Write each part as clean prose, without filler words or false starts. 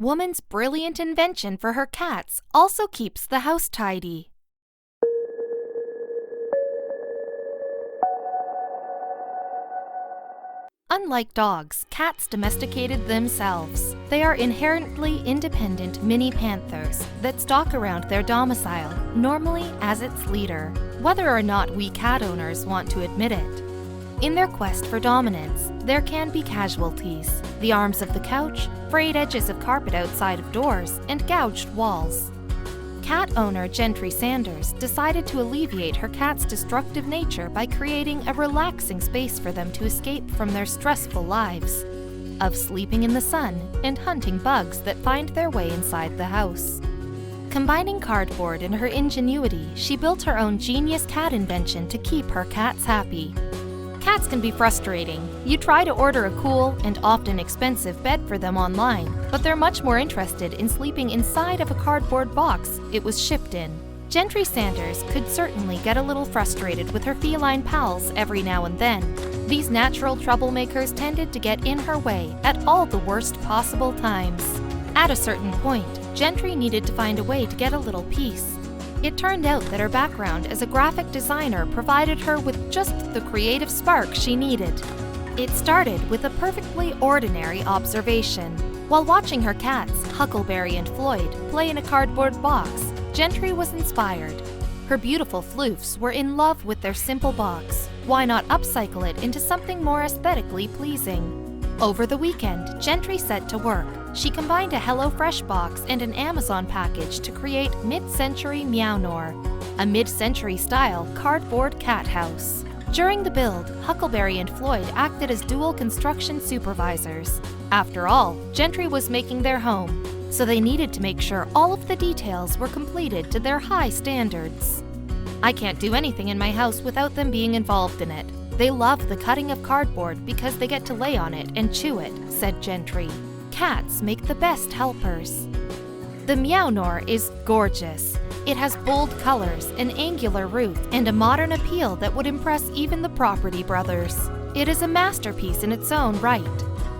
Woman's brilliant invention for her cats also keeps the house tidy. Unlike dogs, cats domesticated themselves. They are inherently independent mini panthers that stalk around their domicile, normally as its leader, whether or not we cat owners want to admit it. In their quest for dominance, there can be casualties: the arms of the couch, frayed edges of carpet outside of doors, and gouged walls. Cat owner Gentry Sanders decided to alleviate her cat's destructive nature by creating a relaxing space for them to escape from their stressful lives of sleeping in the sun and hunting bugs that find their way inside the house. Combining cardboard and her ingenuity, she built her own genius cat invention to keep her cats happy. Cats can be frustrating. You try to order a cool and often expensive bed for them online, but they're much more interested in sleeping inside of a cardboard box it was shipped in. Gentry Sanders could certainly get a little frustrated with her feline pals every now and then. These natural troublemakers tended to get in her way at all the worst possible times. At a certain point, Gentry needed to find a way to get a little peace. It turned out that her background as a graphic designer provided her with just the creative spark she needed. It started with a perfectly ordinary observation. While watching her cats, Huckleberry and Floyd, play in a cardboard box, Gentry was inspired. Her beautiful floofs were in love with their simple box. Why not upcycle it into something more aesthetically pleasing? Over the weekend, Gentry set to work. She combined a HelloFresh box and an Amazon package to create Mid-Century Meownor, a mid-century style cardboard cat house. During the build, Huckleberry and Floyd acted as dual construction supervisors. After all, Gentry was making their home, so they needed to make sure all of the details were completed to their high standards. I can't do anything in my house without them being involved in it. They love the cutting of cardboard because they get to lay on it and chew it, said Gentry. Cats make the best helpers. The Meownor is gorgeous. It has bold colors, an angular roof, and a modern appeal that would impress even the Property Brothers. It is a masterpiece in its own right.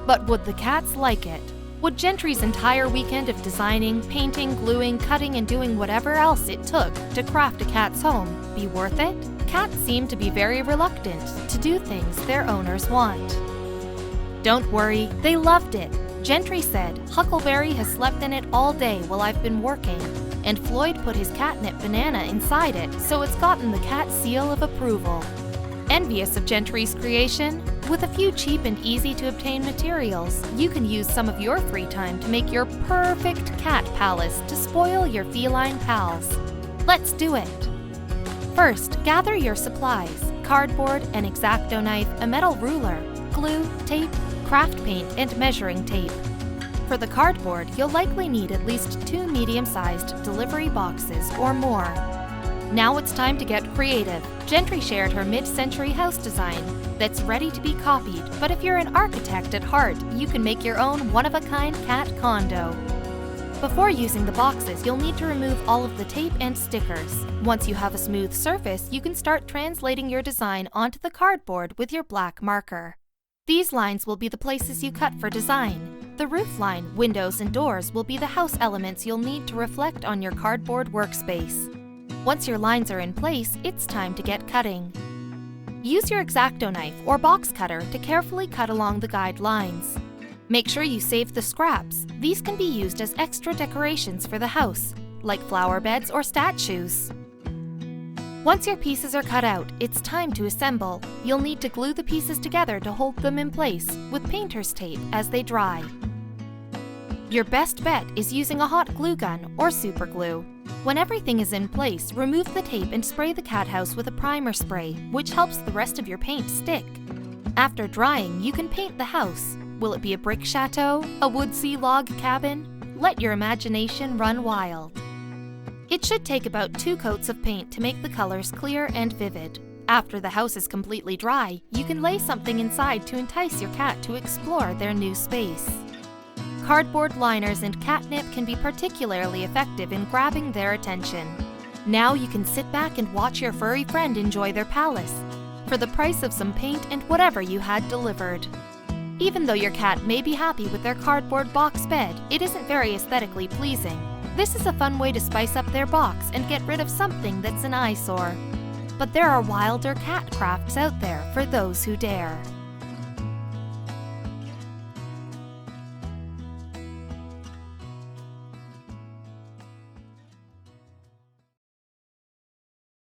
But would the cats like it? Would Gentry's entire weekend of designing, painting, gluing, cutting, and doing whatever else it took to craft a cat's home be worth it? Cats seem to be very reluctant to do things their owners want. Don't worry, they loved it. Gentry said, "Huckleberry has slept in it all day while I've been working, and Floyd put his catnip banana inside it, so it's gotten the cat seal of approval." Envious of Gentry's creation? With a few cheap and easy-to-obtain materials, you can use some of your free time to make your perfect cat palace to spoil your feline pals. Let's do it! First, gather your supplies: cardboard, an X-Acto knife, a metal ruler, glue, tape, craft paint, and measuring tape. For the cardboard, you'll likely need at least 2 medium-sized delivery boxes or more. Now it's time to get creative. Gentry shared her mid-century house design that's ready to be copied, but if you're an architect at heart, you can make your own one-of-a-kind cat condo. Before using the boxes, you'll need to remove all of the tape and stickers. Once you have a smooth surface, you can start translating your design onto the cardboard with your black marker. These lines will be the places you cut for design. The roof line, windows, and doors will be the house elements you'll need to reflect on your cardboard workspace. Once your lines are in place, it's time to get cutting. Use your X-Acto knife or box cutter to carefully cut along the guide lines. Make sure you save the scraps. These can be used as extra decorations for the house, like flower beds or statues. Once your pieces are cut out, it's time to assemble. You'll need to glue the pieces together to hold them in place with painter's tape as they dry. Your best bet is using a hot glue gun or super glue. When everything is in place, remove the tape and spray the cat house with a primer spray, which helps the rest of your paint stick. After drying, you can paint the house. Will it be a brick chateau? A woodsy log cabin? Let your imagination run wild. It should take about 2 coats of paint to make the colors clear and vivid. After the house is completely dry, you can lay something inside to entice your cat to explore their new space. Cardboard liners and catnip can be particularly effective in grabbing their attention. Now you can sit back and watch your furry friend enjoy their palace for the price of some paint and whatever you had delivered. Even though your cat may be happy with their cardboard box bed, it isn't very aesthetically pleasing. This is a fun way to spice up their box and get rid of something that's an eyesore. But there are wilder cat crafts out there for those who dare.